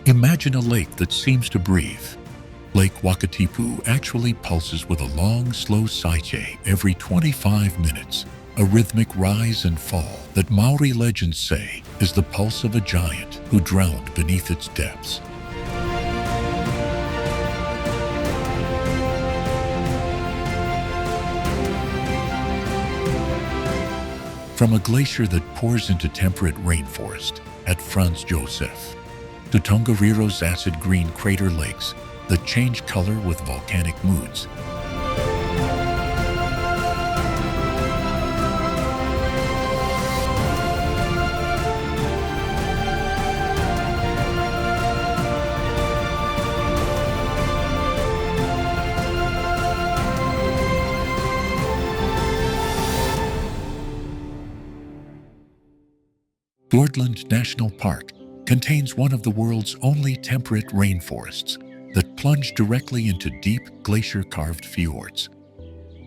Imagine a lake that seems to breathe. Lake Wakatipu actually pulses with a long, slow saiche every 25 minutes, a rhythmic rise and fall that Maori legends say is the pulse of a giant who drowned beneath its depths. From a glacier that pours into temperate rainforest at Franz, Josef, to Tongariro's acid green crater lakes that change color with volcanic moods. Fiordland National Park contains one of the world's only temperate rainforests that plunge directly into deep glacier-carved fjords.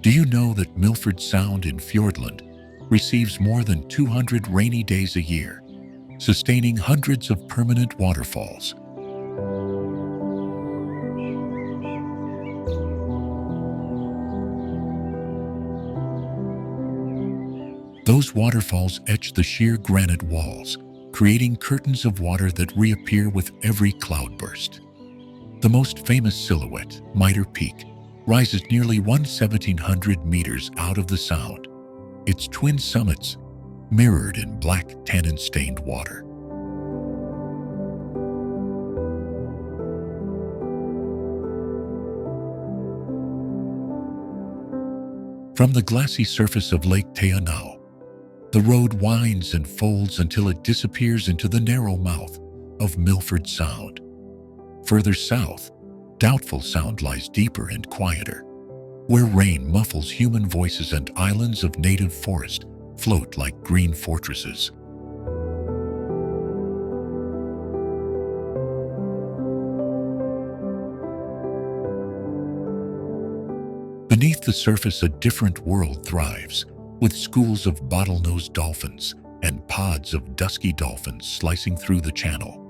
Do you know that Milford Sound in Fiordland receives more than 200 rainy days a year, sustaining hundreds of permanent waterfalls? Those waterfalls etch the sheer granite walls, creating curtains of water that reappear with every cloudburst. The most famous silhouette, Mitre Peak, rises nearly 1,700 meters out of the sound, its twin summits mirrored in black tannin-stained water. From the glassy surface of Lake Tekapo, the road winds and folds until it disappears into the narrow mouth of Milford Sound. Further south, Doubtful Sound lies deeper and quieter, where rain muffles human voices and islands of native forest float like green fortresses. Beneath the surface, a different world thrives, with schools of bottlenose dolphins and pods of dusky dolphins slicing through the channel.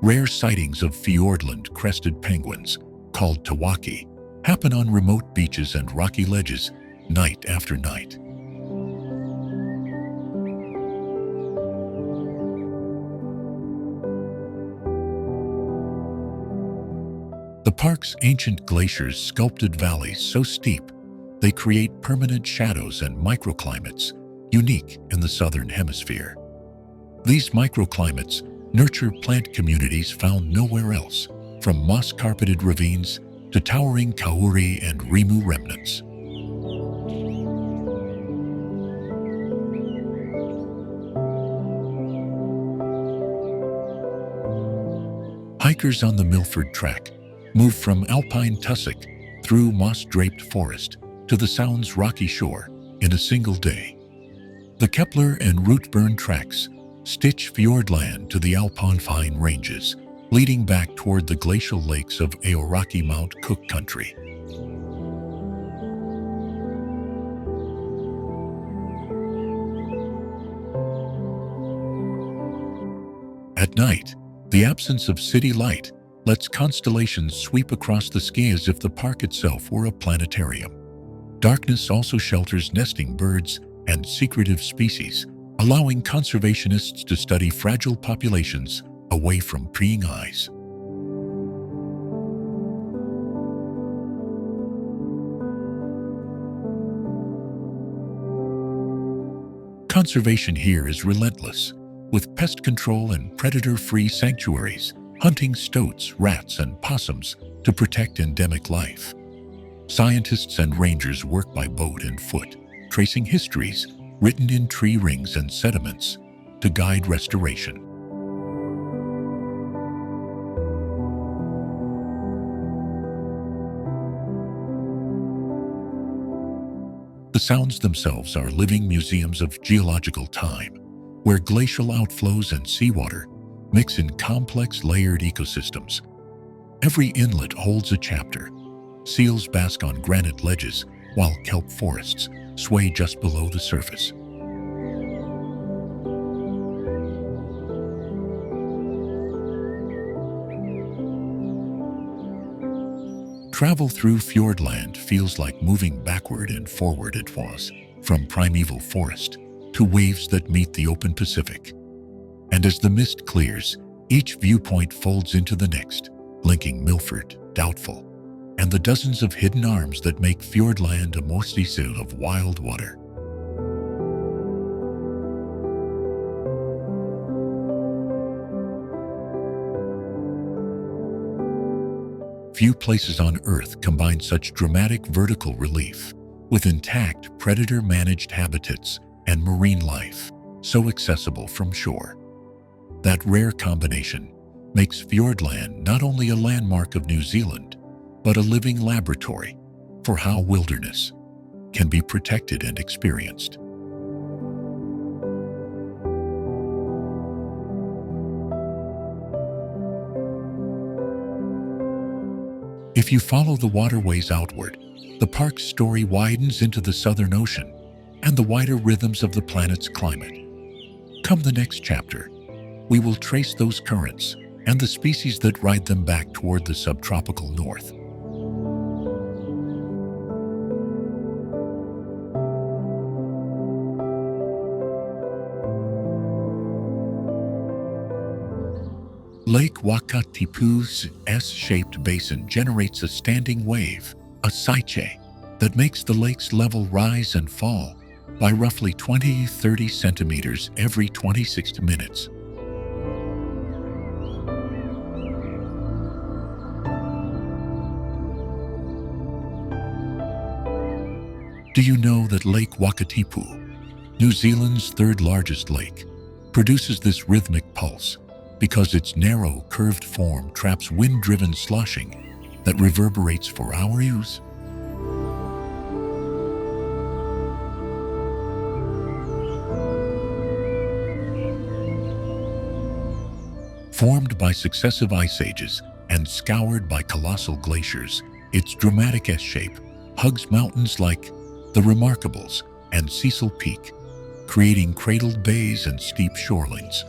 Rare sightings of Fiordland crested penguins, called tawaki, happen on remote beaches and rocky ledges night after night. The park's ancient glaciers sculpted valleys so steep they create permanent shadows and microclimates unique in the southern hemisphere. These microclimates nurture plant communities found nowhere else, from moss-carpeted ravines to towering kauri and rimu remnants. Hikers on the Milford Track move from alpine tussock through moss-draped forest to the Sound's rocky shore in a single day. The Kepler and Rootburn tracks stitch Fiordland to the Alpine ranges, leading back toward the glacial lakes of Aoraki Mount Cook country. At night, the absence of city light lets constellations sweep across the sky as if the park itself were a planetarium. Darkness also shelters nesting birds and secretive species, allowing conservationists to study fragile populations away from prying eyes. Conservation here is relentless, with pest control and predator-free sanctuaries, hunting stoats, rats, and possums to protect endemic life. Scientists and rangers work by boat and foot, tracing histories written in tree rings and sediments to guide restoration. The Sounds themselves are living museums of geological time, where glacial outflows and seawater mix in complex layered ecosystems. Every inlet holds a chapter. Seals bask on granite ledges, while kelp forests sway just below the surface. Travel through Fiordland feels like moving backward and forward at once, from primeval forest to waves that meet the open Pacific. And as the mist clears, each viewpoint folds into the next, linking Milford, Doubtful, and the dozens of hidden arms that make Fiordland a mosaic of wild water. Few places on Earth combine such dramatic vertical relief with intact predator-managed habitats and marine life, so accessible from shore. That rare combination makes Fiordland not only a landmark of New Zealand, but a living laboratory for how wilderness can be protected and experienced. If you follow the waterways outward, the park's story widens into the Southern Ocean and the wider rhythms of the planet's climate. Come the next chapter, we will trace those currents and the species that ride them back toward the subtropical north. Lake Wakatipu's S-shaped basin generates a standing wave, a seiche, that makes the lake's level rise and fall by roughly 20-30 centimeters every 26 minutes. Do you know that Lake Wakatipu, New Zealand's third largest lake, produces this rhythmic pulse because its narrow, curved form traps wind-driven sloshing that reverberates for hours? Formed by successive ice ages and scoured by colossal glaciers, its dramatic S-shape hugs mountains like the Remarkables and Cecil Peak, creating cradled bays and steep shorelines.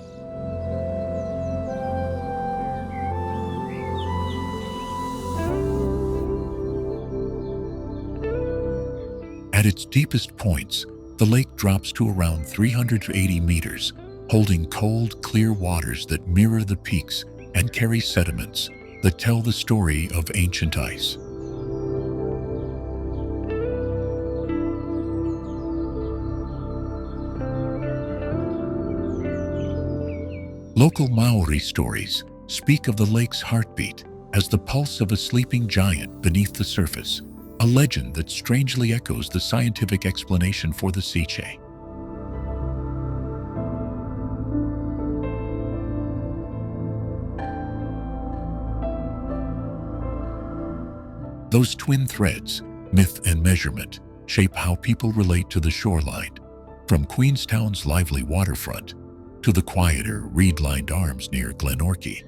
At its deepest points, the lake drops to around 380 meters, holding cold, clear waters that mirror the peaks and carry sediments that tell the story of ancient ice. Local Maori stories speak of the lake's heartbeat as the pulse of a sleeping giant beneath the surface, a legend that strangely echoes the scientific explanation for the seiche. Those twin threads, myth and measurement, shape how people relate to the shoreline, from Queenstown's lively waterfront to the quieter, reed-lined arms near Glenorchy.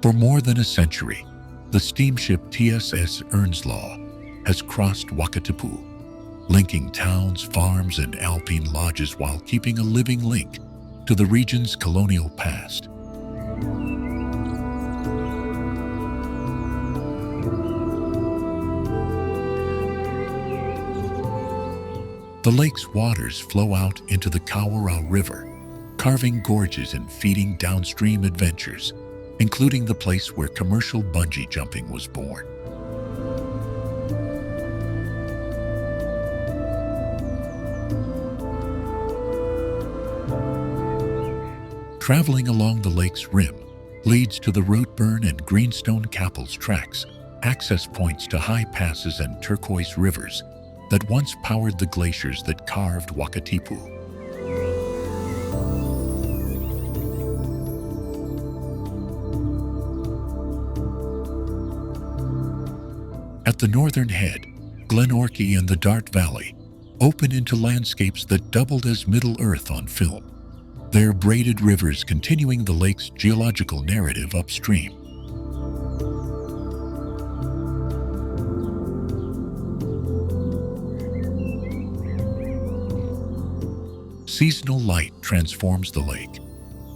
For more than a century, the steamship TSS Earnslaw has crossed Wakatipu, linking towns, farms, and alpine lodges while keeping a living link to the region's colonial past. The lake's waters flow out into the Kawarau River, carving gorges and feeding downstream adventures, including the place where commercial bungee jumping was born. Traveling along the lake's rim leads to the Rootburn and Greenstone Capels tracks, access points to high passes and turquoise rivers that once powered the glaciers that carved Wakatipu. At the northern head, Glenorchy and the Dart Valley open into landscapes that doubled as Middle-earth on film, their braided rivers continuing the lake's geological narrative upstream. Seasonal light transforms the lake.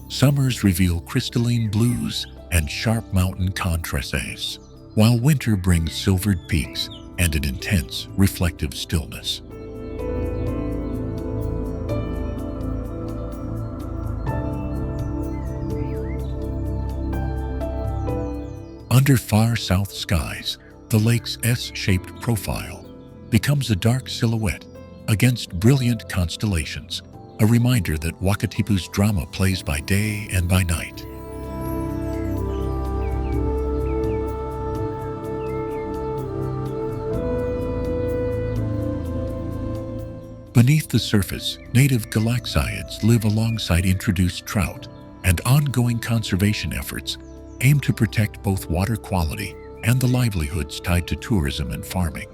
Summers reveal crystalline blues and sharp mountain contrasts, while winter brings silvered peaks and an intense, reflective stillness. Under far south skies, the lake's S-shaped profile becomes a dark silhouette against brilliant constellations, a reminder that Wakatipu's drama plays by day and by night. Beneath the surface, native galaxiids live alongside introduced trout, and ongoing conservation efforts aim to protect both water quality and the livelihoods tied to tourism and farming.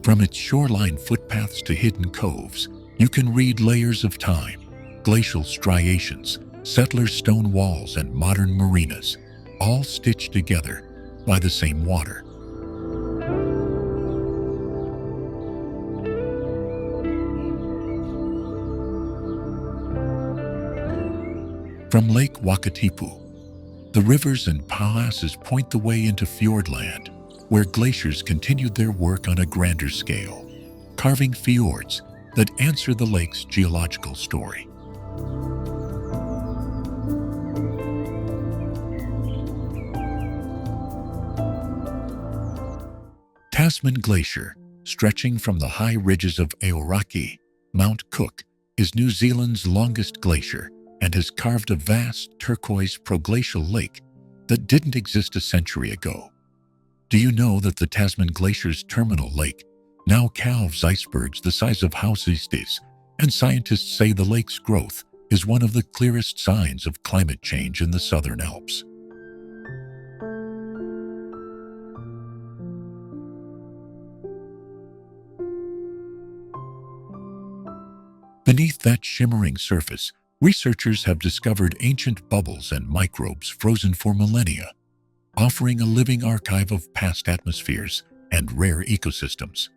From its shoreline footpaths to hidden coves, you can read layers of time, glacial striations, settler stone walls, and modern marinas, all stitched together by the same water. From Lake Wakatipu, the rivers and passes point the way into Fiordland, where glaciers continued their work on a grander scale, carving fjords that answer the lake's geological story. Tasman Glacier, stretching from the high ridges of Aoraki, Mount Cook, is New Zealand's longest glacier and has carved a vast turquoise proglacial lake that didn't exist a century ago. Do you know that the Tasman Glacier's terminal lake now calves icebergs the size of houses, and scientists say the lake's growth is one of the clearest signs of climate change in the Southern Alps. Beneath that shimmering surface, researchers have discovered ancient bubbles and microbes frozen for millennia, offering a living archive of past atmospheres and rare ecosystems.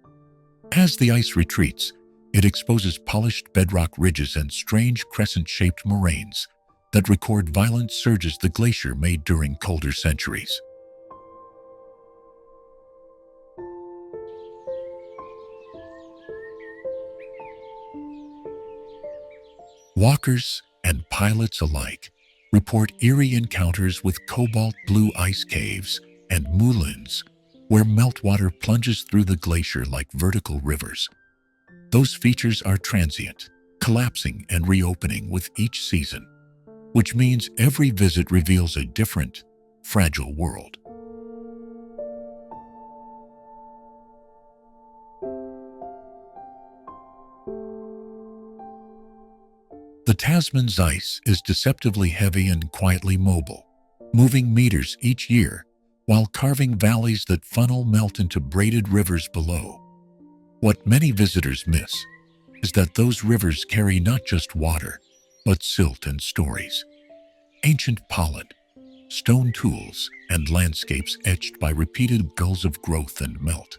As the ice retreats, it exposes polished bedrock ridges and strange crescent-shaped moraines that record violent surges the glacier made during colder centuries. Walkers and pilots alike report eerie encounters with cobalt blue ice caves and moulins, where meltwater plunges through the glacier like vertical rivers. Those features are transient, collapsing and reopening with each season, which means every visit reveals a different, fragile world. The Tasman's ice is deceptively heavy and quietly mobile, moving meters each year while carving valleys that funnel melt into braided rivers below. What many visitors miss is that those rivers carry not just water, but silt and stories. Ancient pollen, stone tools, and landscapes etched by repeated gulls of growth and melt.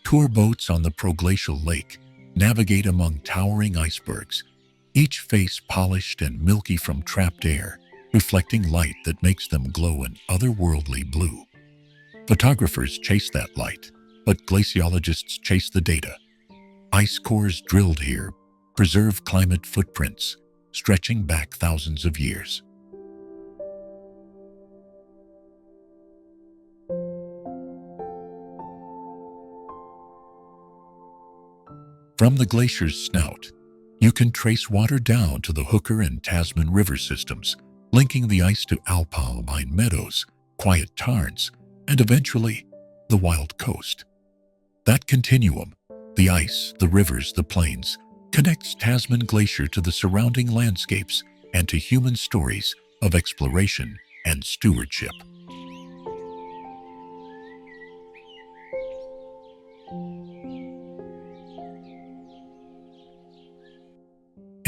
Tour boats on the proglacial lake navigate among towering icebergs, each face polished and milky from trapped air, reflecting light that makes them glow an otherworldly blue. Photographers chase that light, but glaciologists chase the data. Ice cores drilled here preserve climate footprints, stretching back thousands of years. From the glacier's snout, you can trace water down to the Huka and Tasman river systems, linking the ice to alpine meadows, quiet tarns, and eventually, the wild coast. That continuum, the ice, the rivers, the plains, connects Tasman Glacier to the surrounding landscapes and to human stories of exploration and stewardship.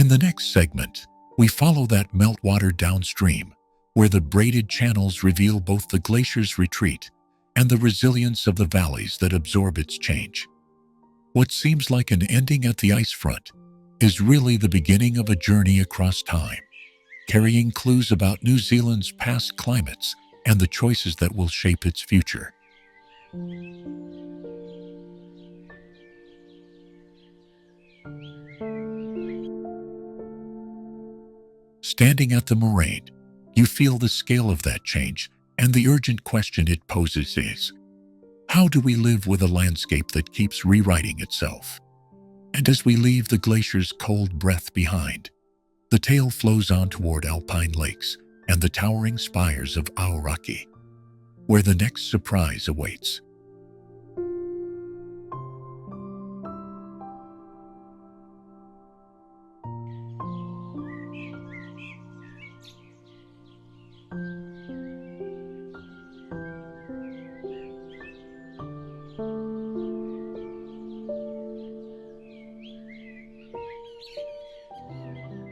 In the next segment, we follow that meltwater downstream, where the braided channels reveal both the glacier's retreat and the resilience of the valleys that absorb its change. What seems like an ending at the ice front is really the beginning of a journey across time, carrying clues about New Zealand's past climates and the choices that will shape its future. Standing at the moraine, you feel the scale of that change, and the urgent question it poses is, how do we live with a landscape that keeps rewriting itself? And as we leave the glacier's cold breath behind, the tale flows on toward alpine lakes and the towering spires of Aoraki, where the next surprise awaits.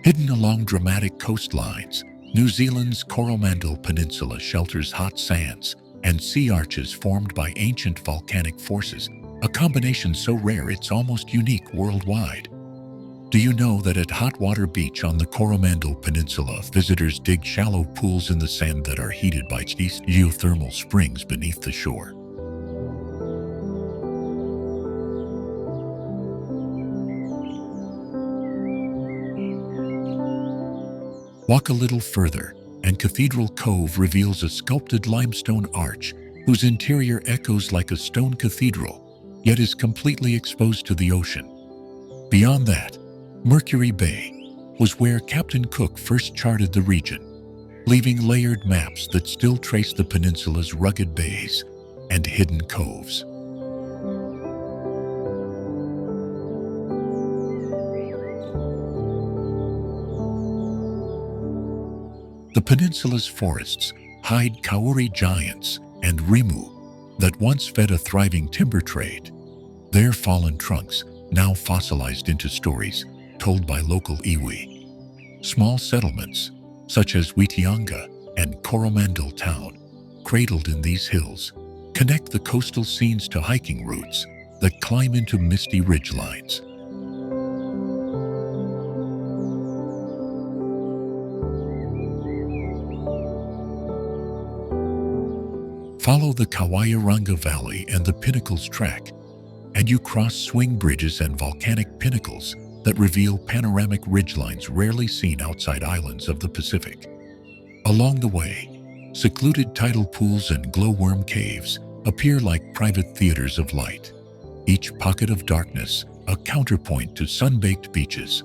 Hidden along dramatic coastlines, New Zealand's Coromandel Peninsula shelters hot sands and sea arches formed by ancient volcanic forces, a combination so rare it's almost unique worldwide. Do you know that at Hot Water Beach on the Coromandel Peninsula, visitors dig shallow pools in the sand that are heated by geothermal springs beneath the shore? Walk a little further, and Cathedral Cove reveals a sculpted limestone arch whose interior echoes like a stone cathedral, yet is completely exposed to the ocean. Beyond that, Mercury Bay was where Captain Cook first charted the region, leaving layered maps that still trace the peninsula's rugged bays and hidden coves. The peninsula's forests hide kauri giants and rimu that once fed a thriving timber trade. Their fallen trunks, now fossilized into stories told by local iwi. Small settlements, such as Whitianga and Coromandel Town, cradled in these hills, connect the coastal scenes to hiking routes that climb into misty ridgelines. Follow the Kawairanga Valley and the Pinnacles Track, and you cross swing bridges and volcanic pinnacles that reveal panoramic ridgelines rarely seen outside islands of the Pacific. Along the way, secluded tidal pools and glowworm caves appear like private theaters of light, each pocket of darkness a counterpoint to sun-baked beaches.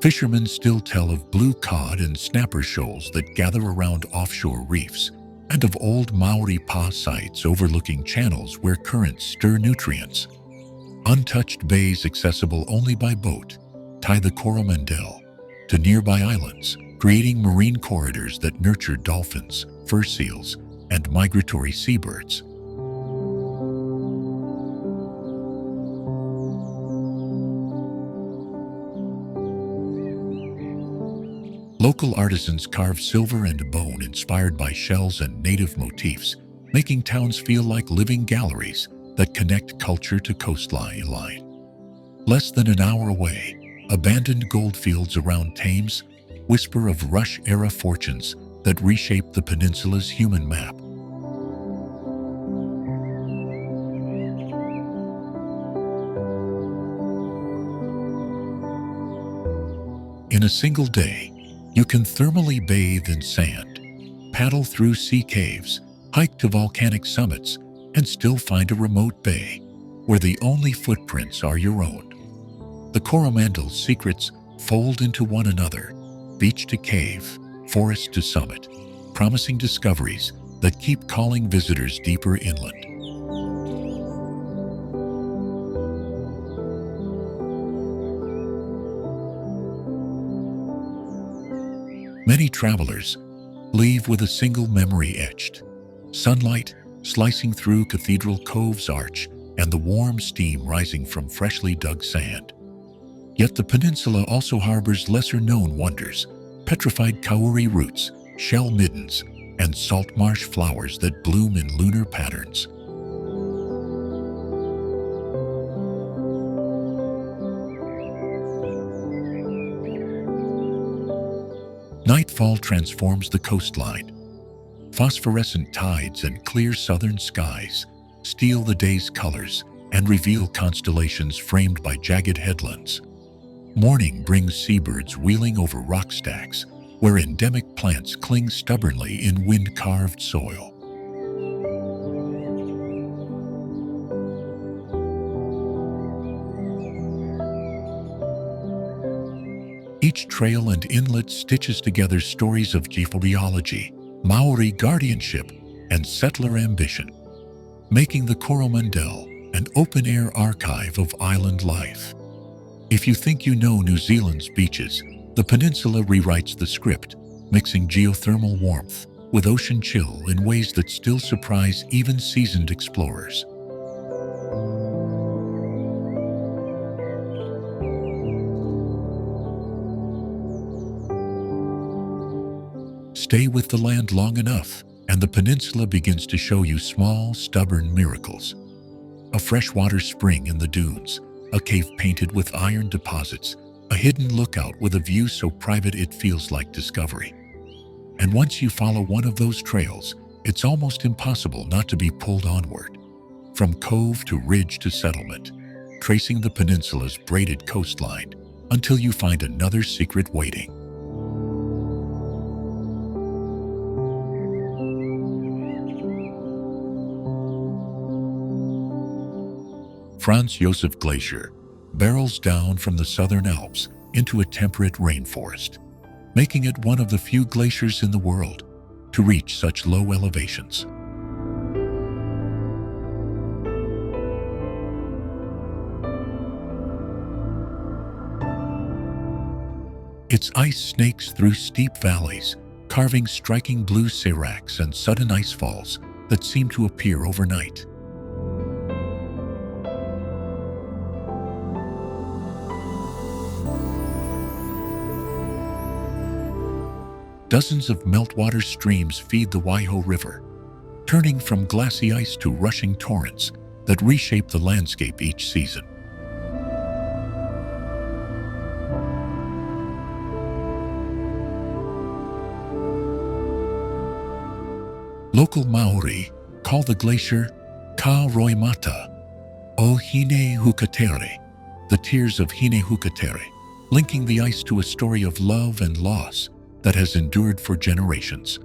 Fishermen still tell of blue cod and snapper shoals that gather around offshore reefs, and of old Maori pa sites overlooking channels where currents stir nutrients. Untouched bays accessible only by boat tie the Coromandel to nearby islands, creating marine corridors that nurture dolphins, fur seals, and migratory seabirds. Local artisans carve silver and bone inspired by shells and native motifs, making towns feel like living galleries that connect culture to coastline. Less than an hour away, abandoned goldfields around Thames whisper of Rush-era fortunes that reshape the peninsula's human map. In a single day, you can thermally bathe in sand, paddle through sea caves, hike to volcanic summits, and still find a remote bay where the only footprints are your own. The Coromandel's secrets fold into one another, beach to cave, forest to summit, promising discoveries that keep calling visitors deeper inland. Many travelers leave with a single memory etched, Sunlight slicing through Cathedral Cove's arch and the warm steam rising from freshly dug sand. Yet the peninsula also harbors lesser-known wonders, petrified kauri roots, shell middens, and salt marsh flowers that bloom in lunar patterns. Nightfall transforms the coastline. Phosphorescent tides and clear southern skies steal the day's colors and reveal constellations framed by jagged headlands. Morning brings seabirds wheeling over rock stacks, where endemic plants cling stubbornly in wind-carved soil. Each trail and inlet stitches together stories of geology, Maori guardianship, and settler ambition, making the Coromandel an open-air archive of island life. If you think you know New Zealand's beaches, the peninsula rewrites the script, mixing geothermal warmth with ocean chill in ways that still surprise even seasoned explorers. Stay with the land long enough, and the peninsula begins to show you small, stubborn miracles. A freshwater spring in the dunes, a cave painted with iron deposits, a hidden lookout with a view so private it feels like discovery. And once you follow one of those trails, it's almost impossible not to be pulled onward. From cove to ridge to settlement, tracing the peninsula's braided coastline until you find another secret waiting. Franz Josef Glacier barrels down from the southern Alps into a temperate rainforest, making it one of the few glaciers in the world to reach such low elevations. Its ice snakes through steep valleys, carving striking blue seracs and sudden ice falls that seem to appear overnight. Dozens of meltwater streams feed the Waiho River, turning from glassy ice to rushing torrents that reshape the landscape each season. Local Maori call the glacier Ka Roimata, o Hine Hukatere, the tears of Hine Hukatere, linking the ice to a story of love and loss that has endured for generations.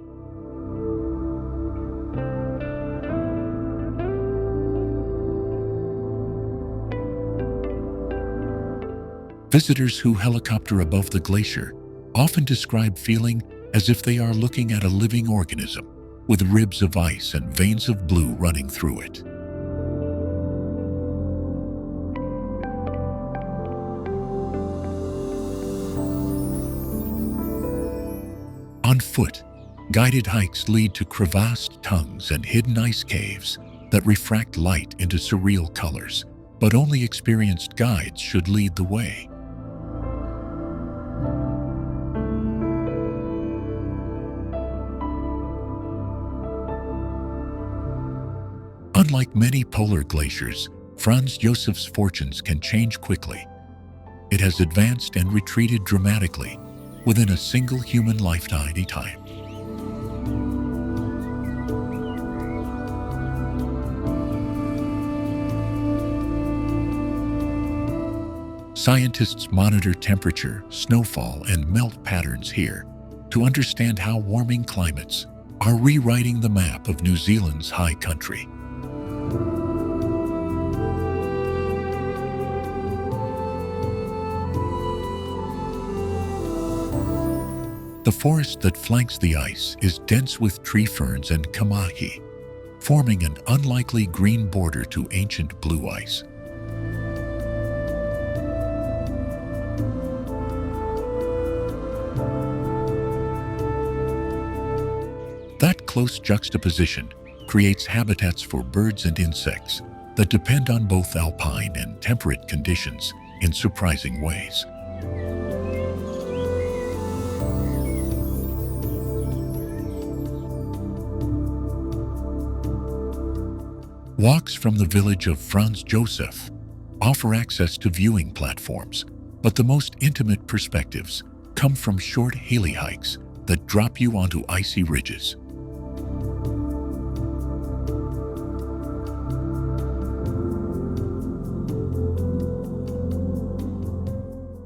Visitors who helicopter above the glacier often describe feeling as if they are looking at a living organism with ribs of ice and veins of blue running through it. On foot, guided hikes lead to crevassed tongues and hidden ice caves that refract light into surreal colors, but only experienced guides should lead the way. Unlike many polar glaciers, Franz Josef's fortunes can change quickly. It has advanced and retreated dramatically within a single human lifetime. Scientists monitor temperature, snowfall, and melt patterns here to understand how warming climates are rewriting the map of New Zealand's high country. The forest that flanks the ice is dense with tree ferns and kamahi, forming an unlikely green border to ancient blue ice. That close juxtaposition creates habitats for birds and insects that depend on both alpine and temperate conditions in surprising ways. Walks from the village of Franz Josef offer access to viewing platforms, but the most intimate perspectives come from short heli hikes that drop you onto icy ridges.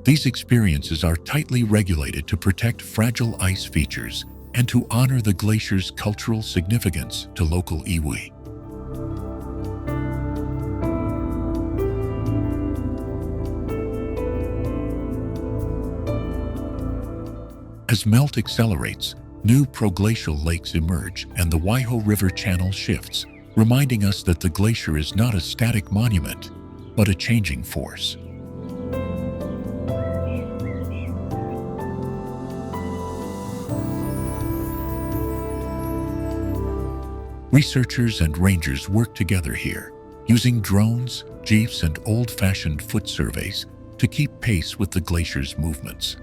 These experiences are tightly regulated to protect fragile ice features and to honor the glacier's cultural significance to local iwi. As melt accelerates, new proglacial lakes emerge and the Waiho River channel shifts, reminding us that the glacier is not a static monument, but a changing force. Researchers and rangers work together here, using drones, jeeps, and old-fashioned foot surveys to keep pace with the glacier's movements.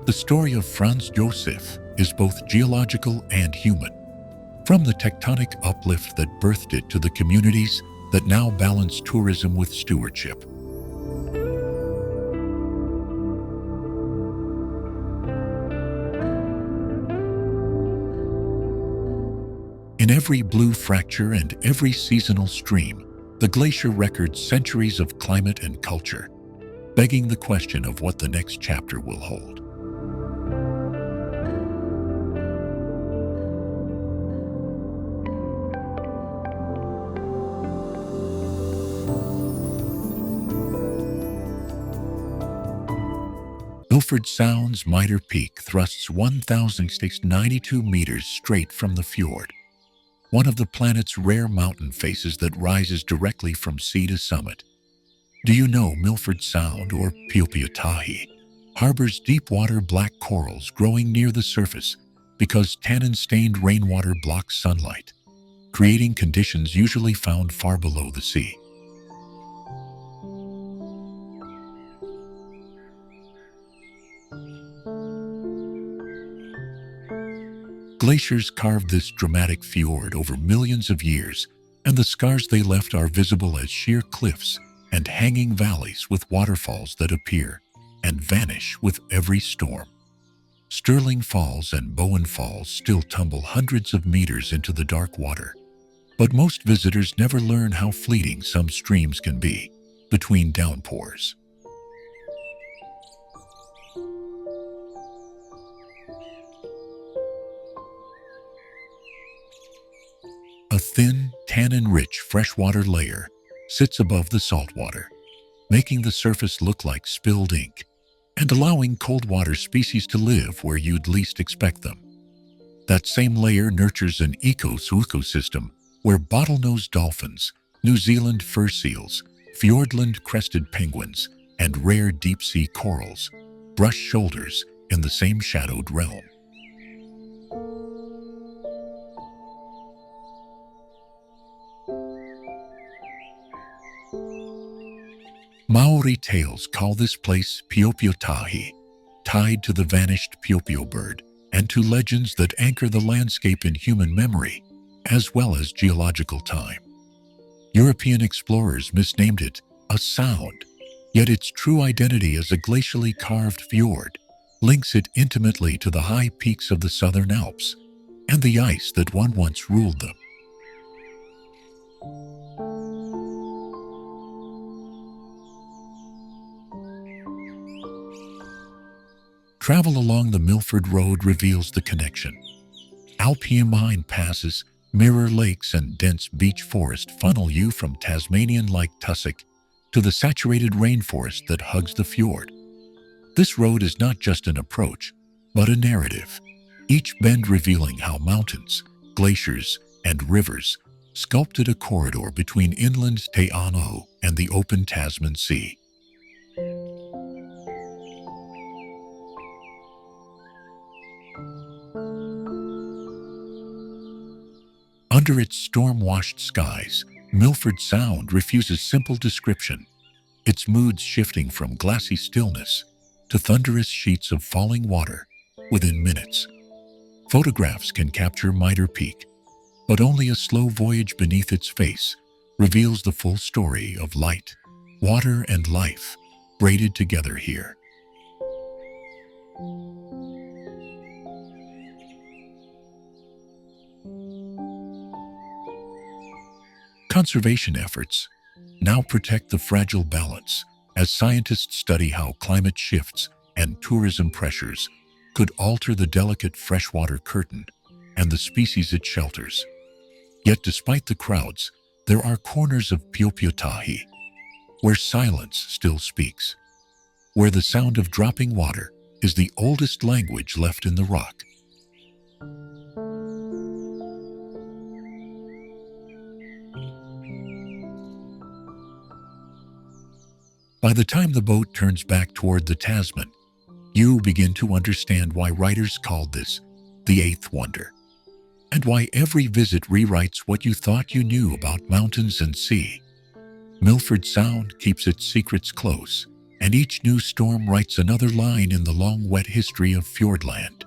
The story of Franz Josef is both geological and human, from the tectonic uplift that birthed it to the communities that now balance tourism with stewardship. In every blue fracture and every seasonal stream, the glacier records centuries of climate and culture, begging the question of what the next chapter will hold. Milford Sound's Mitre Peak thrusts 1,692 meters straight from the fjord, one of the planet's rare mountain faces that rises directly from sea to summit. Do you know Milford Sound, or Piopiotahi, harbors deep-water black corals growing near the surface because tannin-stained rainwater blocks sunlight, creating conditions usually found far below the sea. Glaciers carved this dramatic fjord over millions of years, and the scars they left are visible as sheer cliffs and hanging valleys with waterfalls that appear and vanish with every storm. Sterling Falls and Bowen Falls still tumble hundreds of meters into the dark water, but most visitors never learn how fleeting some streams can be between downpours. A thin, tannin-rich freshwater layer sits above the saltwater, making the surface look like spilled ink and allowing cold water species to live where you'd least expect them. That same layer nurtures an ecosystem where bottlenose dolphins, New Zealand fur seals, Fiordland crested penguins, and rare deep-sea corals brush shoulders in the same shadowed realm. Maori tales call this place Piopiotahi, tied to the vanished Piopio bird, and to legends that anchor the landscape in human memory, as well as geological time. European explorers misnamed it a sound, yet its true identity as a glacially carved fjord links it intimately to the high peaks of the Southern Alps and the ice that once ruled them. Travel along the Milford Road reveals the connection. Alpine passes, mirror lakes, and dense beech forest funnel you from Tasmanian-like tussock to the saturated rainforest that hugs the fjord. This road is not just an approach, but a narrative, each bend revealing how mountains, glaciers, and rivers sculpted a corridor between inland Te Anau and the open Tasman Sea. Under its storm-washed skies, Milford Sound refuses simple description, its moods shifting from glassy stillness to thunderous sheets of falling water within minutes. Photographs can capture Mitre Peak, but only a slow voyage beneath its face reveals the full story of light, water, and life braided together here. Conservation efforts now protect the fragile balance as scientists study how climate shifts and tourism pressures could alter the delicate freshwater curtain and the species it shelters. Yet despite the crowds, there are corners of Piopiotahi where silence still speaks, where the sound of dropping water is the oldest language left in the rock. By the time the boat turns back toward the Tasman, you begin to understand why writers called this the Eighth Wonder, and why every visit rewrites what you thought you knew about mountains and sea. Milford Sound keeps its secrets close, and each new storm writes another line in the long, wet history of Fiordland.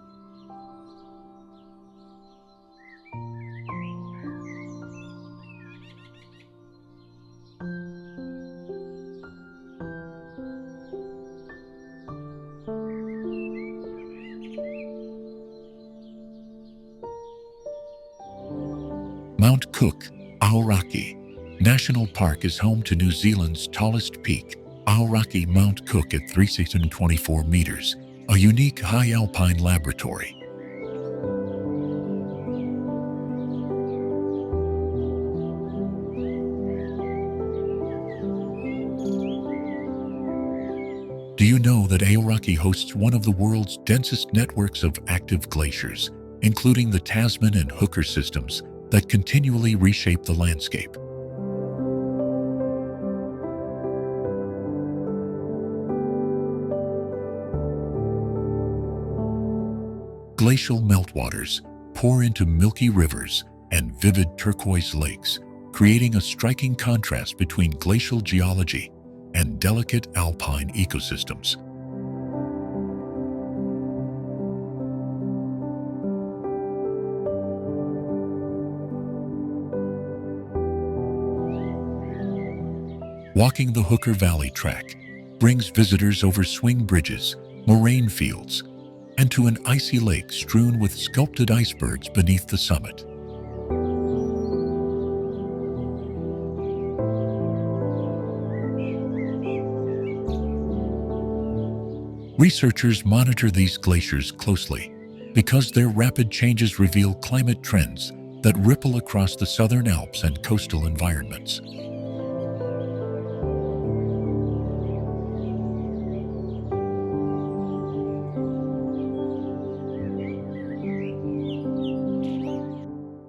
Mount Cook, Aoraki National Park is home to New Zealand's tallest peak, Aoraki Mount Cook at 324 meters, a unique high alpine laboratory. Do you know that Aoraki hosts one of the world's densest networks of active glaciers, including the Tasman and Huka systems that continually reshape the landscape? Glacial meltwaters pour into milky rivers and vivid turquoise lakes, creating a striking contrast between glacial geology and delicate alpine ecosystems. Walking the Huka Valley Track brings visitors over swing bridges, moraine fields, and to an icy lake strewn with sculpted icebergs beneath the summit. Researchers monitor these glaciers closely because their rapid changes reveal climate trends that ripple across the southern Alps and coastal environments.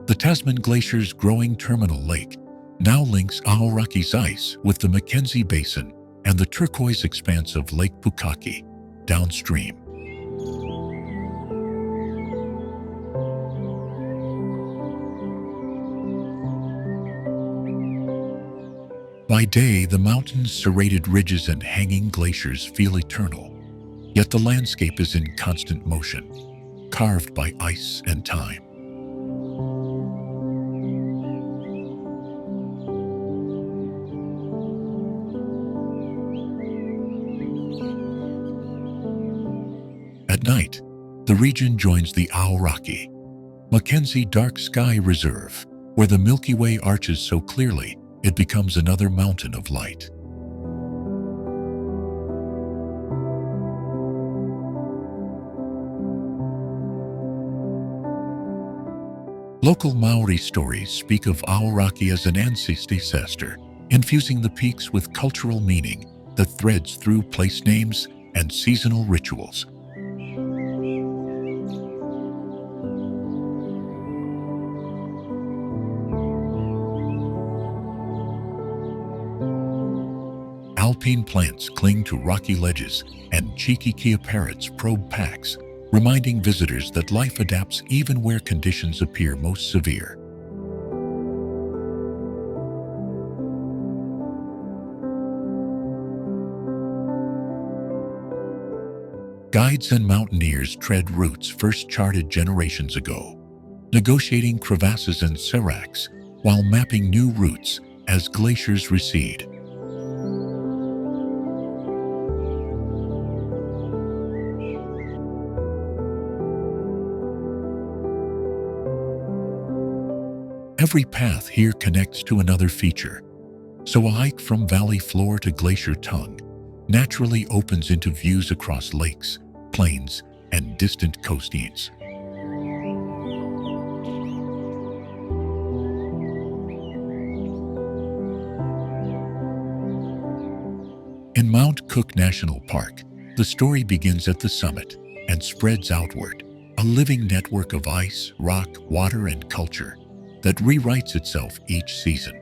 The Tasman Glacier's growing terminal lake now links Aoraki's ice with the Mackenzie Basin and the turquoise expanse of Lake Pukaki downstream. By day, the mountains, serrated ridges, and hanging glaciers feel eternal, yet the landscape is in constant motion, carved by ice and time. At night, the region joins the Aoraki, Mackenzie Dark Sky Reserve, where the Milky Way arches so clearly it becomes another mountain of light. Local Maori stories speak of Aoraki as an ancestor, infusing the peaks with cultural meaning that threads through place names and seasonal rituals. Alpine plants cling to rocky ledges, and cheeky kia parrots probe packs, reminding visitors that life adapts even where conditions appear most severe. Guides and mountaineers tread routes first charted generations ago, negotiating crevasses and seracs while mapping new routes as glaciers recede. Every path here connects to another feature, so a hike from valley floor to glacier tongue naturally opens into views across lakes, plains, and distant coastlines. In Mount Cook National Park, the story begins at the summit and spreads outward, a living network of ice, rock, water, and culture that rewrites itself each season.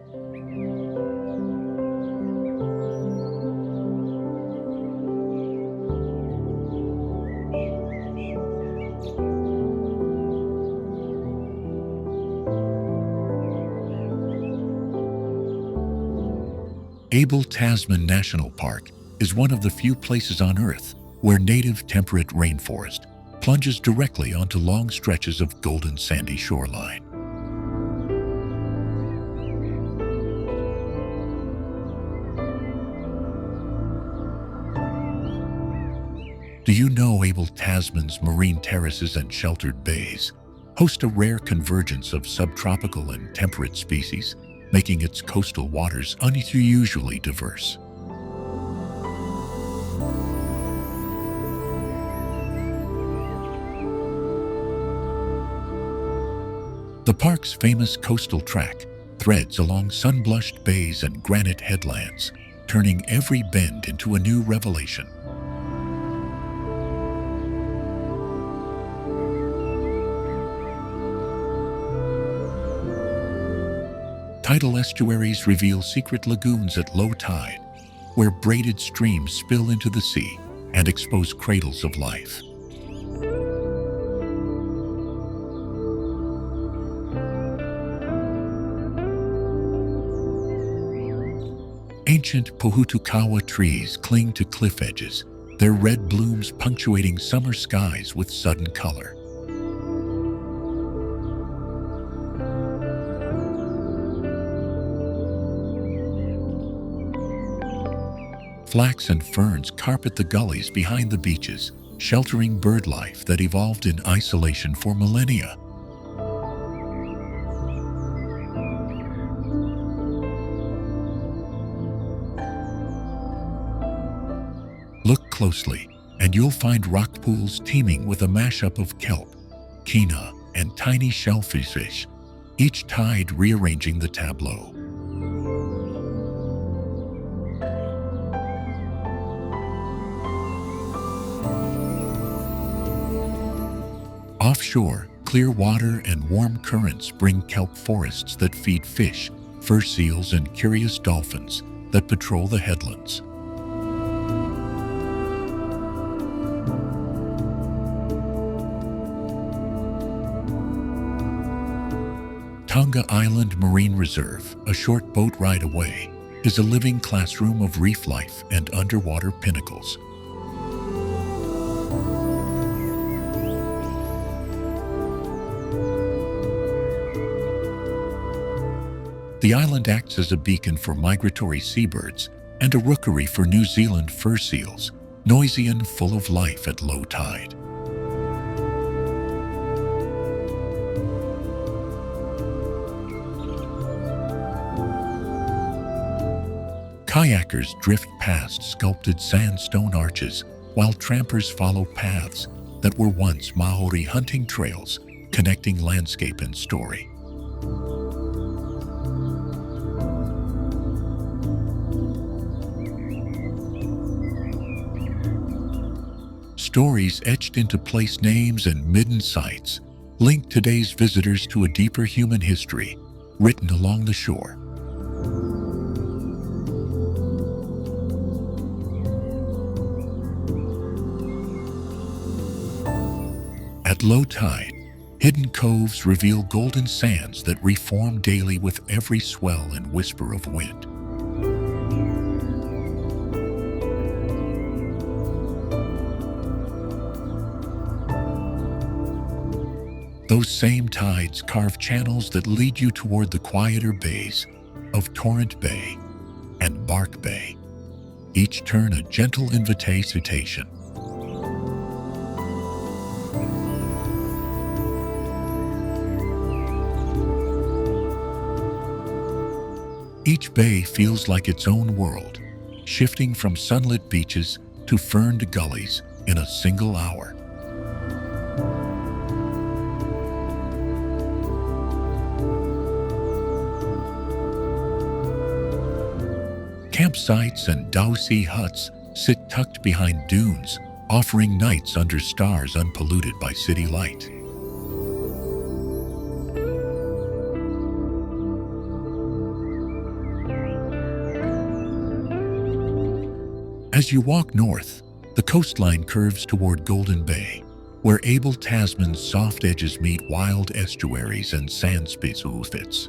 Abel Tasman National Park is one of the few places on Earth where native temperate rainforest plunges directly onto long stretches of golden sandy shoreline. Do you know Abel Tasman's marine terraces and sheltered bays host a rare convergence of subtropical and temperate species, making its coastal waters unusually diverse? The park's famous coastal track threads along sun-blushed bays and granite headlands, turning every bend into a new revelation. Tidal estuaries reveal secret lagoons at low tide, where braided streams spill into the sea and expose cradles of life. Ancient pohutukawa trees cling to cliff edges, their red blooms punctuating summer skies with sudden color. Flax and ferns carpet the gullies behind the beaches, sheltering bird life that evolved in isolation for millennia. Look closely, and you'll find rock pools teeming with a mashup of kelp, kina, and tiny shellfish, each tide rearranging the tableau. Offshore, clear water and warm currents bring kelp forests that feed fish, fur seals, and curious dolphins that patrol the headlands. Tonga Island Marine Reserve, a short boat ride away, is a living classroom of reef life and underwater pinnacles. The island acts as a beacon for migratory seabirds and a rookery for New Zealand fur seals, noisy and full of life at low tide. Kayakers drift past sculpted sandstone arches, while trampers follow paths that were once Maori hunting trails, connecting landscape and story. Stories etched into place names and midden sites link today's visitors to a deeper human history written along the shore. At low tide, hidden coves reveal golden sands that reform daily with every swell and whisper of wind. Those same tides carve channels that lead you toward the quieter bays of Torrent Bay and Bark Bay, each turn a gentle invitation. Each bay feels like its own world, shifting from sunlit beaches to ferned gullies in a single hour. Campsites and dowsy huts sit tucked behind dunes, offering nights under stars unpolluted by city light. As you walk north, the coastline curves toward Golden Bay, where Abel Tasman's soft edges meet wild estuaries and sandspits oofits.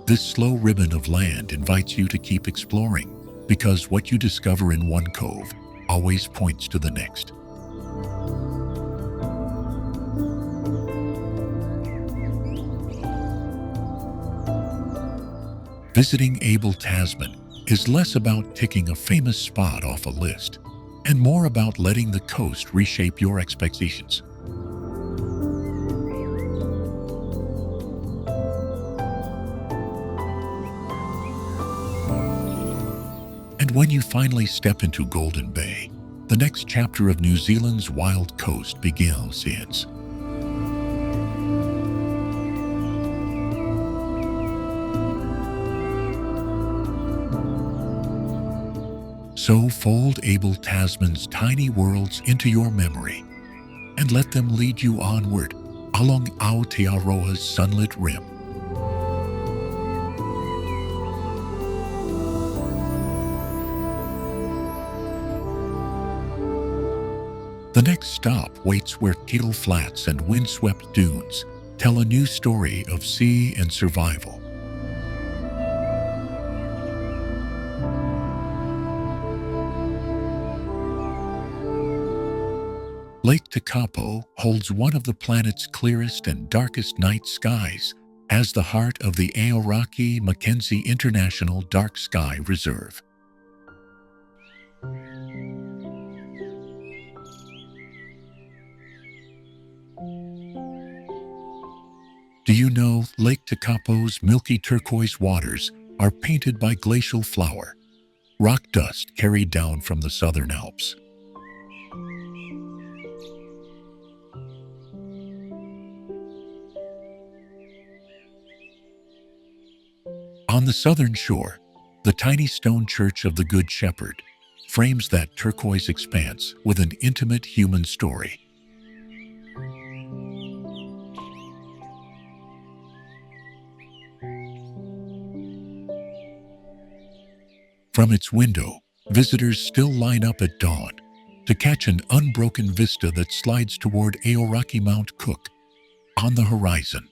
This slow ribbon of land invites you to keep exploring, because what you discover in one cove always points to the next. Visiting Abel Tasman is less about ticking a famous spot off a list and more about letting the coast reshape your expectations. And when you finally step into Golden Bay, the next chapter of New Zealand's wild coast begins. So fold Abel Tasman's tiny worlds into your memory and let them lead you onward along Aotearoa's sunlit rim. The next stop waits where tidal flats and windswept dunes tell a new story of sea and survival. Lake Tekapo holds one of the planet's clearest and darkest night skies as the heart of the Aoraki Mackenzie International Dark Sky Reserve. Do you know Lake Tekapo's milky turquoise waters are painted by glacial flour, rock dust carried down from the southern Alps? On the southern shore, the tiny stone church of the Good Shepherd frames that turquoise expanse with an intimate human story. From its window, visitors still line up at dawn to catch an unbroken vista that slides toward Aoraki Mount Cook on the horizon.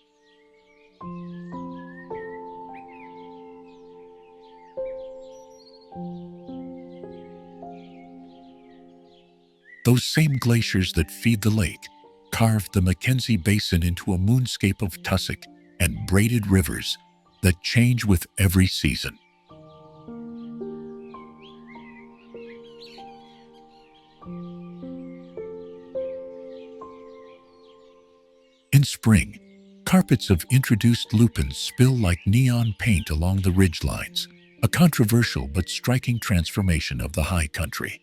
Those same glaciers that feed the lake carved the Mackenzie Basin into a moonscape of tussock and braided rivers that change with every season. In spring, carpets of introduced lupins spill like neon paint along the ridgelines, a controversial but striking transformation of the high country.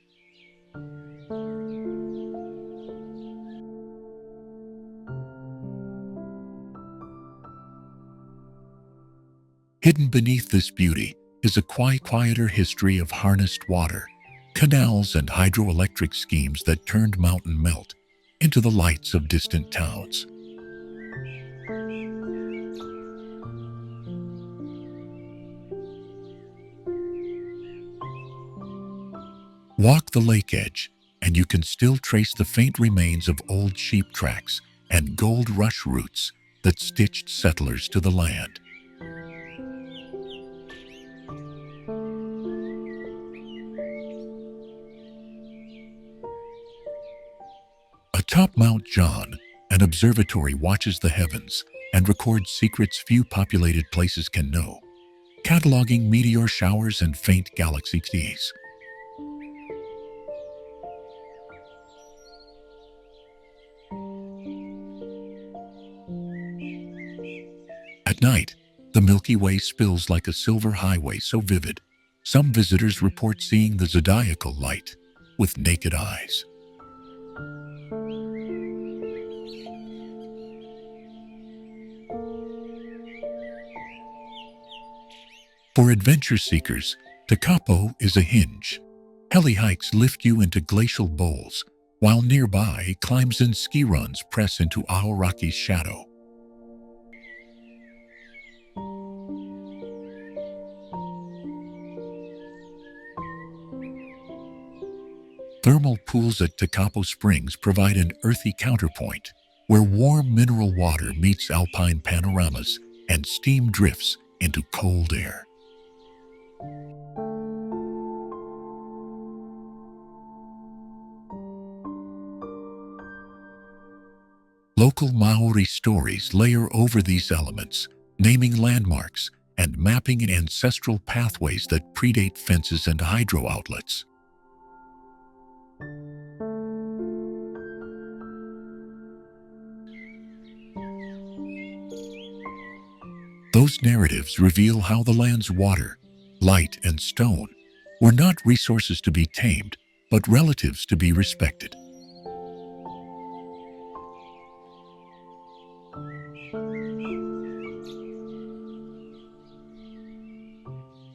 Hidden beneath this beauty is a quieter history of harnessed water, canals, and hydroelectric schemes that turned mountain melt into the lights of distant towns. Walk the lake edge, and you can still trace the faint remains of old sheep tracks and gold rush routes that stitched settlers to the land. Atop Mount John, an observatory watches the heavens and records secrets few populated places can know, cataloging meteor showers and faint galaxies. At night, the Milky Way spills like a silver highway so vivid, some visitors report seeing the zodiacal light with naked eyes. For adventure seekers, Tekapo is a hinge. Heli hikes lift you into glacial bowls, while nearby climbs and ski runs press into Aoraki's shadow. Thermal pools at Tekapo Springs provide an earthy counterpoint, where warm mineral water meets alpine panoramas and steam drifts into cold air. Local Maori stories layer over these elements, naming landmarks and mapping ancestral pathways that predate fences and hydro outlets. Those narratives reveal how the land's water, light, and stone were not resources to be tamed, but relatives to be respected.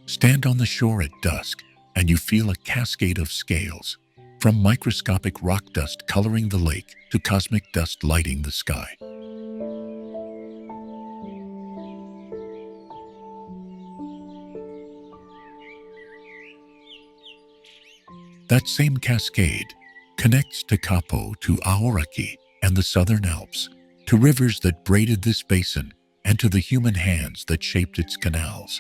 Stand on the shore at dusk, and you feel a cascade of scales, from microscopic rock dust coloring the lake to cosmic dust lighting the sky. That same cascade connects Tekapo to Aoraki and the Southern Alps, to rivers that braided this basin and to the human hands that shaped its canals.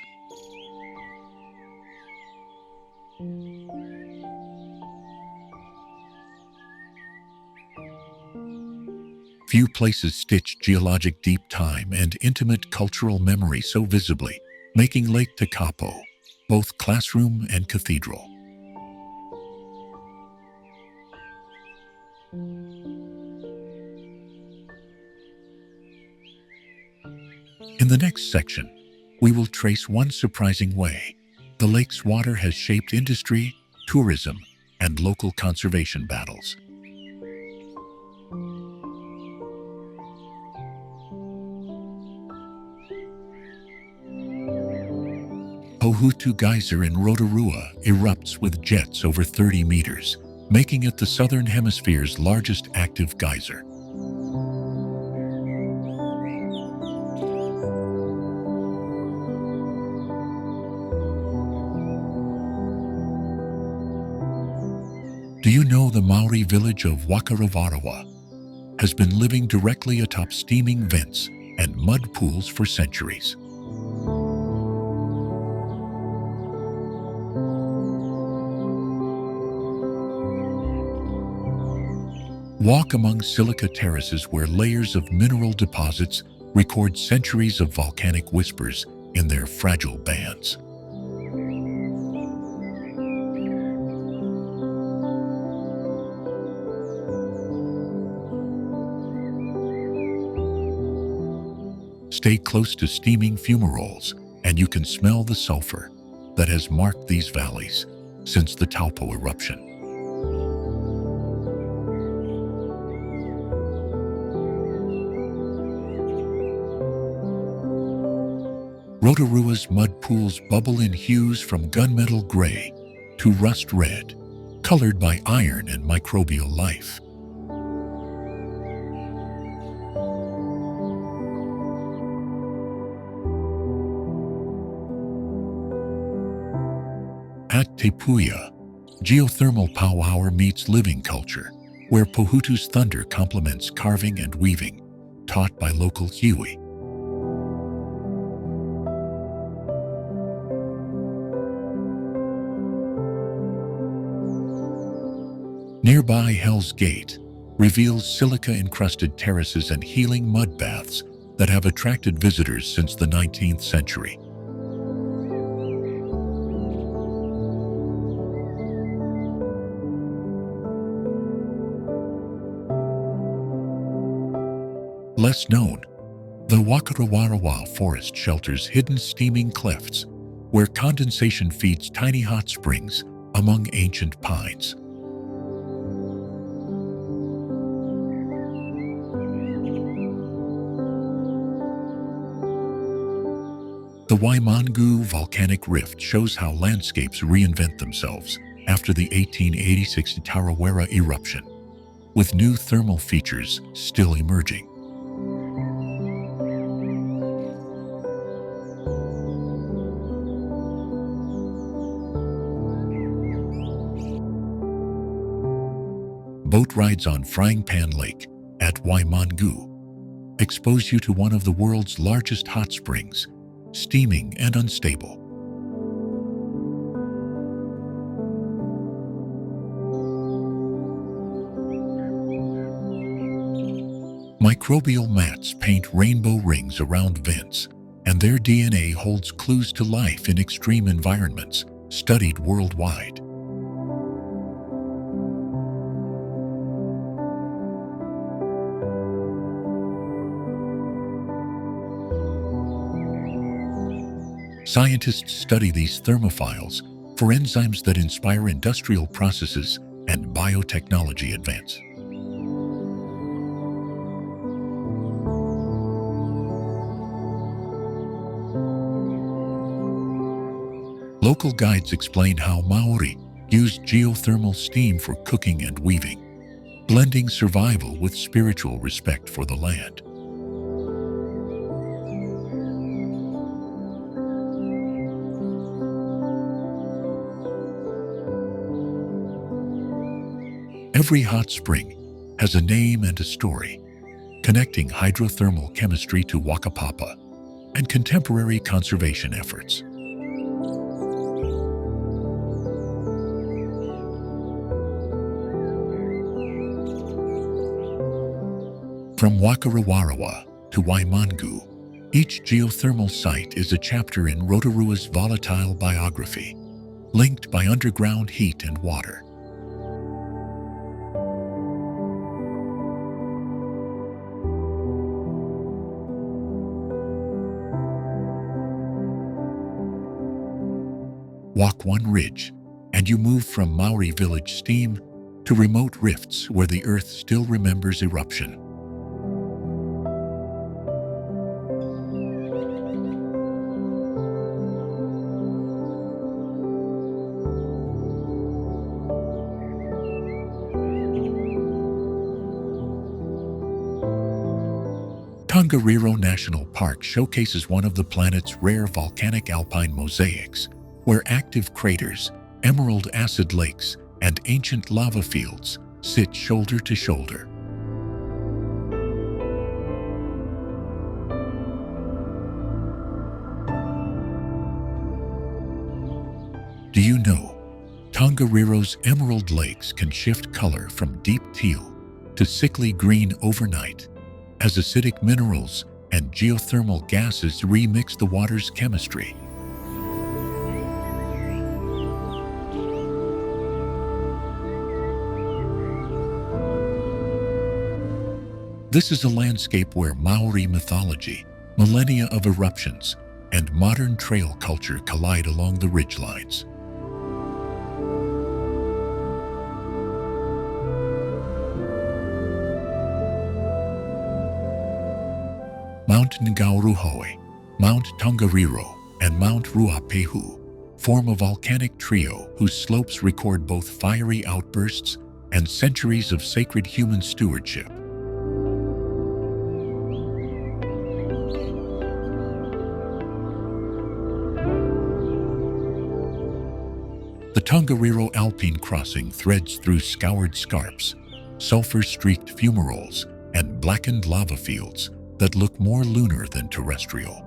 Few places stitch geologic deep time and intimate cultural memory so visibly, making Lake Tekapo both classroom and cathedral. In the next section, we will trace one surprising way the lake's water has shaped industry, tourism, and local conservation battles. Pohutu Geyser in Rotorua erupts with jets over 30 meters, making it the Southern Hemisphere's largest active geyser. Do you know the Maori village of Wakarawarawa has been living directly atop steaming vents and mud pools for centuries? Walk among silica terraces where layers of mineral deposits record centuries of volcanic whispers in their fragile bands. Stay close to steaming fumaroles, and you can smell the sulfur that has marked these valleys since the Taupo eruption. Rotorua's mud pools bubble in hues from gunmetal gray to rust red, colored by iron and microbial life. At Te Puia, geothermal powwow meets living culture, where Pohutu's thunder complements carving and weaving, taught by local Hiwi. Nearby Hell's Gate reveals silica-encrusted terraces and healing mud baths that have attracted visitors since the 19th century. Less known, the Wakarowarawa forest shelters hidden steaming clefts where condensation feeds tiny hot springs among ancient pines. The Waimangu volcanic rift shows how landscapes reinvent themselves after the 1886 Tarawera eruption, with new thermal features still emerging. Boat rides on Frying Pan Lake at Waimangu expose you to one of the world's largest hot springs, steaming and unstable. Microbial mats paint rainbow rings around vents, and their DNA holds clues to life in extreme environments studied worldwide. Scientists study these thermophiles for enzymes that inspire industrial processes and biotechnology advance. Local guides explain how Maori used geothermal steam for cooking and weaving, blending survival with spiritual respect for the land. Every hot spring has a name and a story, connecting hydrothermal chemistry to Wakapapa and contemporary conservation efforts. From Wakarawarawa to Waimangu, each geothermal site is a chapter in Rotorua's volatile biography, linked by underground heat and water. Walk one ridge, and you move from Maori village steam to remote rifts where the earth still remembers eruption. Tongariro National Park showcases one of the planet's rare volcanic alpine mosaics, where active craters, emerald acid lakes, and ancient lava fields sit shoulder to shoulder. Do you know, Tongariro's emerald lakes can shift color from deep teal to sickly green overnight, as acidic minerals and geothermal gases remix the water's chemistry. This is a landscape where Maori mythology, millennia of eruptions, and modern trail culture collide along the ridgelines. Mount Ngauruhoe, Mount Tongariro, and Mount Ruapehu form a volcanic trio whose slopes record both fiery outbursts and centuries of sacred human stewardship. The Tongariro Alpine Crossing threads through scoured scarps, sulfur-streaked fumaroles, and blackened lava fields that look more lunar than terrestrial.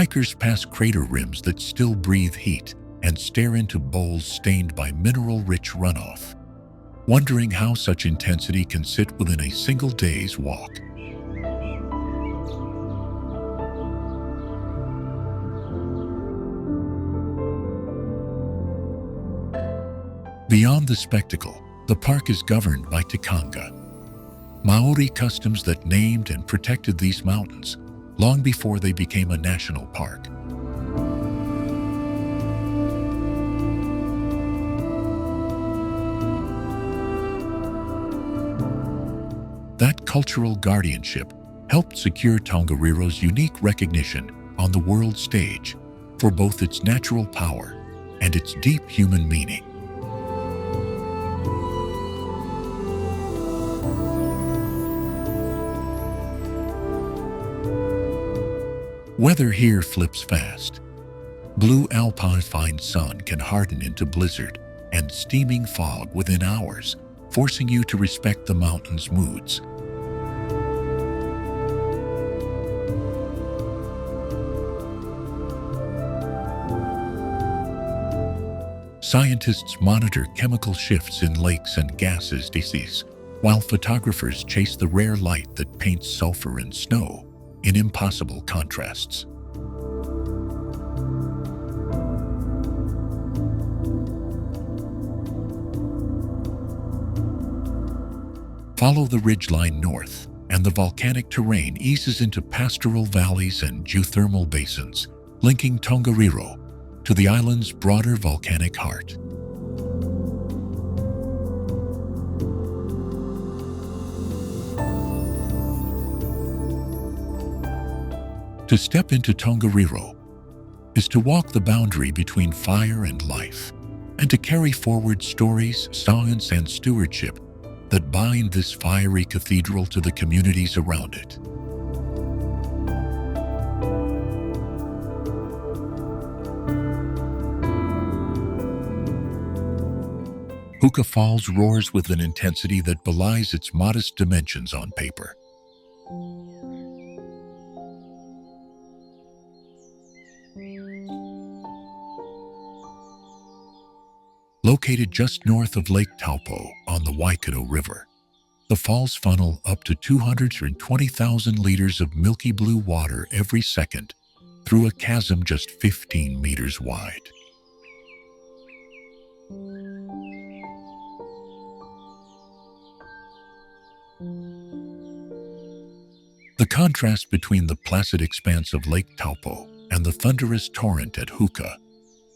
Hikers pass crater rims that still breathe heat and stare into bowls stained by mineral-rich runoff, wondering how such intensity can sit within a single day's walk. Beyond the spectacle, the park is governed by Tikanga, Maori customs that named and protected these mountains long before they became a national park. That cultural guardianship helped secure Tongariro's unique recognition on the world stage for both its natural power and its deep human meaning. Weather here flips fast. Blue alpine sun can harden into blizzard and steaming fog within hours, forcing you to respect the mountain's moods. Scientists monitor chemical shifts in lakes and gases disease, while photographers chase the rare light that paints sulfur and snow in impossible contrasts. Follow the ridgeline north, and the volcanic terrain eases into pastoral valleys and geothermal basins, linking Tongariro to the island's broader volcanic heart. To step into Tongariro is to walk the boundary between fire and life, and to carry forward stories, science, and stewardship that bind this fiery cathedral to the communities around it. Huka Falls roars with an intensity that belies its modest dimensions on paper. Located just north of Lake Taupo on the Waikato River, the falls funnel up to 220,000 liters of milky blue water every second through a chasm just 15 meters wide. The contrast between the placid expanse of Lake Taupo and the thunderous torrent at Huka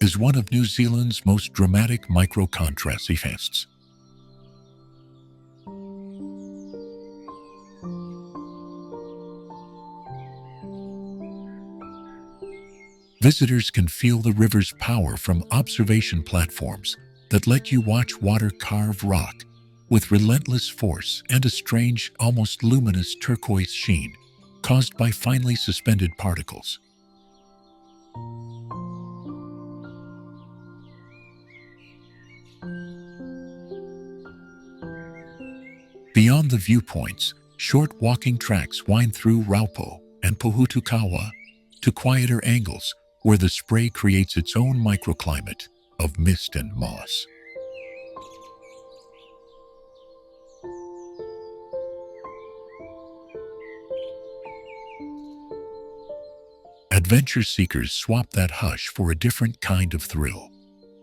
is one of New Zealand's most dramatic micro-contrast effects. Visitors can feel the river's power from observation platforms that let you watch water carve rock with relentless force and a strange, almost luminous turquoise sheen caused by finely suspended particles. Beyond the viewpoints, short walking tracks wind through Raupo and Pohutukawa to quieter angles where the spray creates its own microclimate of mist and moss. Adventure seekers swap that hush for a different kind of thrill,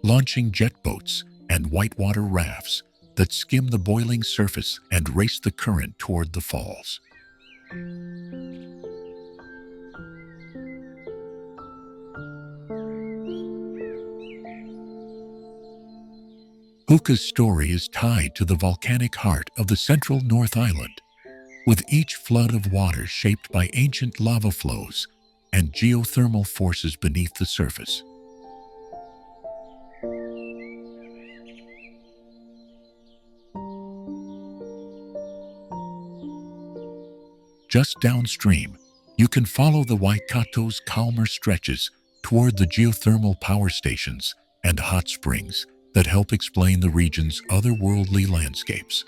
launching jet boats and whitewater rafts that skim the boiling surface and race the current toward the falls. Huka's story is tied to the volcanic heart of the central North Island, with each flood of water shaped by ancient lava flows and geothermal forces beneath the surface. Just downstream, you can follow the Waikato's calmer stretches toward the geothermal power stations and hot springs that help explain the region's otherworldly landscapes.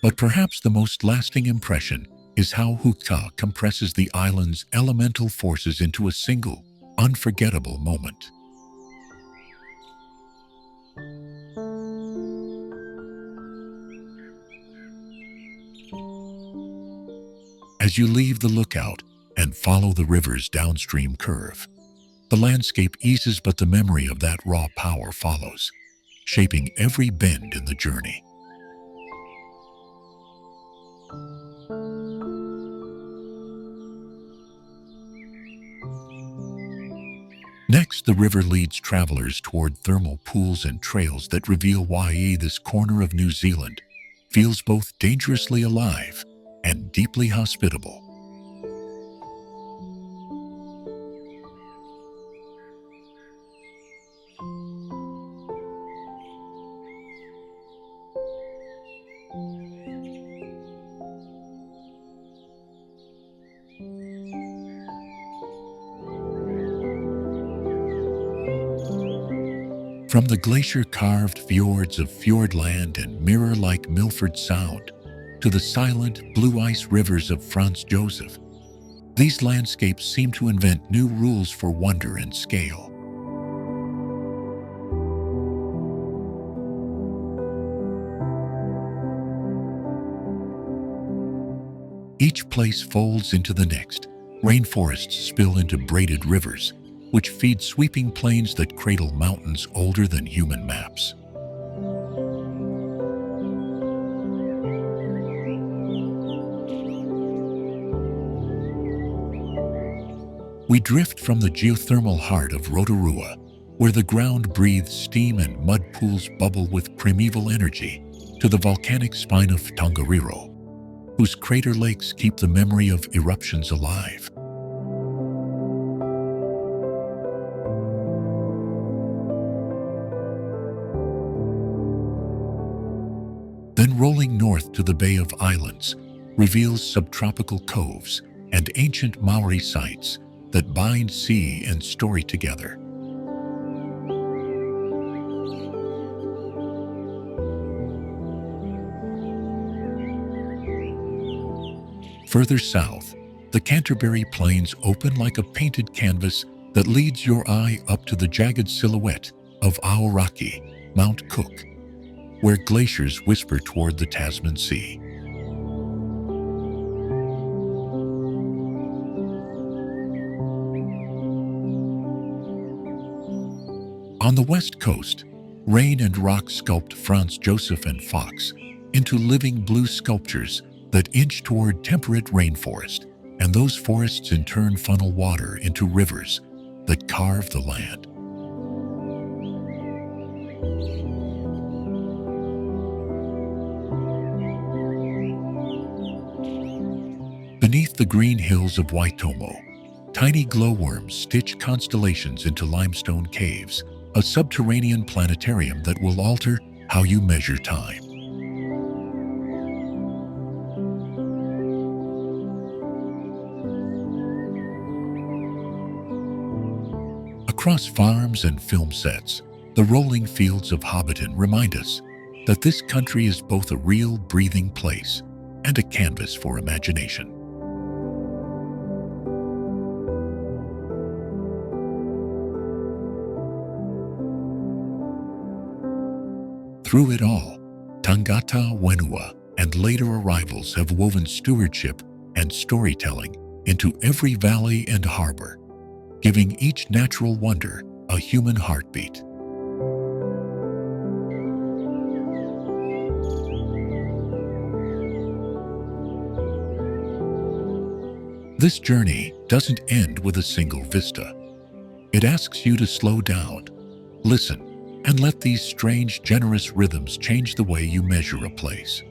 But perhaps the most lasting impression is how Huka compresses the island's elemental forces into a single, unforgettable moment. As you leave the lookout and follow the river's downstream curve, the landscape eases, but the memory of that raw power follows, shaping every bend in the journey. Next, the river leads travelers toward thermal pools and trails that reveal why this corner of New Zealand feels both dangerously alive and deeply hospitable. From the glacier-carved fjords of Fiordland and mirror-like Milford Sound to the silent, blue-ice rivers of Franz, Josef, these landscapes seem to invent new rules for wonder and scale. Each place folds into the next. Rainforests spill into braided rivers, which feed sweeping plains that cradle mountains older than human maps. We drift from the geothermal heart of Rotorua, where the ground breathes steam and mud pools bubble with primeval energy, to the volcanic spine of Tongariro, whose crater lakes keep the memory of eruptions alive. Then rolling north to the Bay of Islands reveals subtropical coves and ancient Maori sites that bind sea and story together. Further south, the Canterbury Plains open like a painted canvas that leads your eye up to the jagged silhouette of Aoraki, Mount Cook, where glaciers whisper toward the Tasman Sea. On the west coast, rain and rock sculpt Franz, Josef, and Fox into living blue sculptures that inch toward temperate rainforest, and those forests in turn funnel water into rivers that carve the land. Beneath the green hills of Waitomo, tiny glowworms stitch constellations into limestone caves, a subterranean planetarium that will alter how you measure time. Across farms and film sets, the rolling fields of Hobbiton remind us that this country is both a real breathing place and a canvas for imagination. Through it all, Tangata Wenua and later arrivals have woven stewardship and storytelling into every valley and harbor, giving each natural wonder a human heartbeat. This journey doesn't end with a single vista. It asks you to slow down, listen, and let these strange, generous rhythms change the way you measure a place.